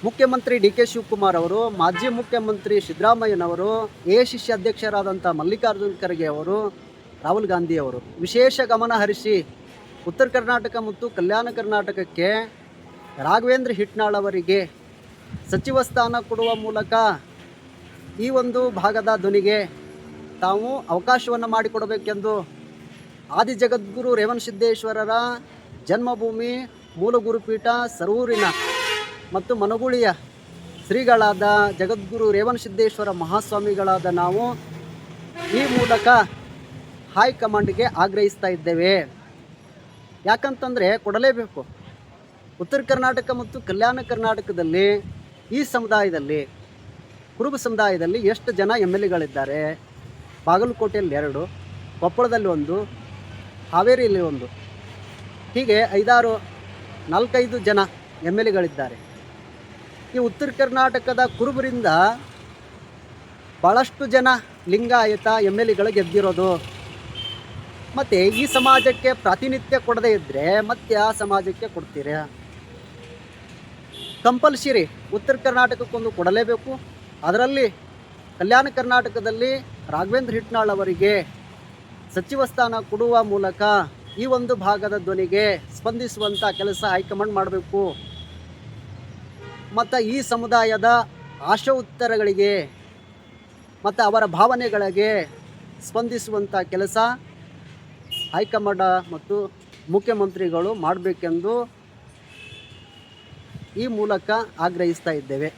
ಮುಖ್ಯಮಂತ್ರಿ D K Shivakumar ಅವರು, ಮಾಜಿ ಮುಖ್ಯಮಂತ್ರಿ ಸಿದ್ದರಾಮಯ್ಯನವರು, AICC ಅಧ್ಯಕ್ಷರಾದಂಥ ಮಲ್ಲಿಕಾರ್ಜುನ್ ಖರ್ಗೆ ಅವರು, ರಾಹುಲ್ ಗಾಂಧಿ ಅವರು ವಿಶೇಷ ಗಮನ ಹರಿಸಿ ಉತ್ತರ ಕರ್ನಾಟಕ ಮತ್ತು ಕಲ್ಯಾಣ ಕರ್ನಾಟಕಕ್ಕೆ ರಾಘವೇಂದ್ರ ಹಿಟ್ನಾಳ್ ಅವರಿಗೆ ಸಚಿವ ಸ್ಥಾನ ಕೊಡುವ ಮೂಲಕ ಈ ಒಂದು ಭಾಗದ ಧ್ವನಿಗೆ ತಾವು ಅವಕಾಶವನ್ನು ಮಾಡಿಕೊಡಬೇಕೆಂದು ಆದಿ ಜಗದ್ಗುರು ರೇವಣಸಿದ್ದೇಶ್ವರರ ಜನ್ಮಭೂಮಿ ಮೂಲ ಗುರುಪೀಠ ಸರೂರಿನ ಮತ್ತು ಮನಗುಳಿಯ ಶ್ರೀಗಳಾದ ಜಗದ್ಗುರು ರೇವಣಸಿದ್ದೇಶ್ವರ ಮಹಾಸ್ವಾಮಿಗಳಾದ ನಾವು ಈ ಮೂಲಕ ಹೈಕಮಾಂಡ್ಗೆ ಆಗ್ರಹಿಸ್ತಾ ಇದ್ದೇವೆ. ಯಾಕಂತಂದರೆ ಕೊಡಲೇಬೇಕು. ಉತ್ತರ ಕರ್ನಾಟಕ ಮತ್ತು ಕಲ್ಯಾಣ ಕರ್ನಾಟಕದಲ್ಲಿ ಈ ಸಮುದಾಯದಲ್ಲಿ ಕುರುಬ ಸಮುದಾಯದಲ್ಲಿ ಎಷ್ಟು ಜನ MLAಗಳಿದ್ದಾರೆ? ಬಾಗಲಕೋಟೆಯಲ್ಲಿ 2, ಕೊಪ್ಪಳದಲ್ಲಿ 1, ಹಾವೇರಿಯಲ್ಲಿ 1, ಹೀಗೆ 4-5 ಜನ MLAಗಳಿದ್ದಾರೆ. ಈ ಉತ್ತರ ಕರ್ನಾಟಕದ ಕುರುಬರಿಂದ ಭಾಳಷ್ಟು ಜನ ಲಿಂಗಾಯತ MLAಗಳು ಗೆದ್ದಿರೋದು. ಮತ್ತು ಈ ಸಮಾಜಕ್ಕೆ ಪ್ರಾತಿನಿಧ್ಯ ಕೊಡದೇ ಇದ್ದರೆ ಮತ್ತೆ ಆ ಸಮಾಜಕ್ಕೆ ಕೊಡ್ತೀರಾ? ಕಂಪಲ್ಸರಿ ಉತ್ತರ ಕರ್ನಾಟಕಕ್ಕೊಂದು ಕೊಡಲೇಬೇಕು. ಅದರಲ್ಲಿ ಕಲ್ಯಾಣ ಕರ್ನಾಟಕದಲ್ಲಿ ರಾಘವೇಂದ್ರ ಹಿಟ್ನಾಳ್ ಅವರಿಗೆ ಸಚಿವ ಸ್ಥಾನ ಕೊಡುವ ಮೂಲಕ ಈ ಒಂದು ಭಾಗದ ಧ್ವನಿಗೆ ಸ್ಪಂದಿಸುವಂಥ ಕೆಲಸ ಹೈಕಮಾಂಡ್ ಮಾಡಬೇಕು. ಮತ್ತು ಈ ಸಮುದಾಯದ ಆಶಾ ಉತ್ತರಗಳಿಗೆ ಮತ್ತು ಅವರ ಭಾವನೆಗಳಿಗೆ ಸ್ಪಂದಿಸುವಂಥ ಕೆಲಸ ಹೈಕಮಾಂಡ್ ಮತ್ತು ಮುಖ್ಯಮಂತ್ರಿಗಳು ಮಾಡಬೇಕೆಂದು ಈ ಮೂಲಕ ಆಗ್ರಹಿಸ್ತಾ ಇದ್ದೇವೆ.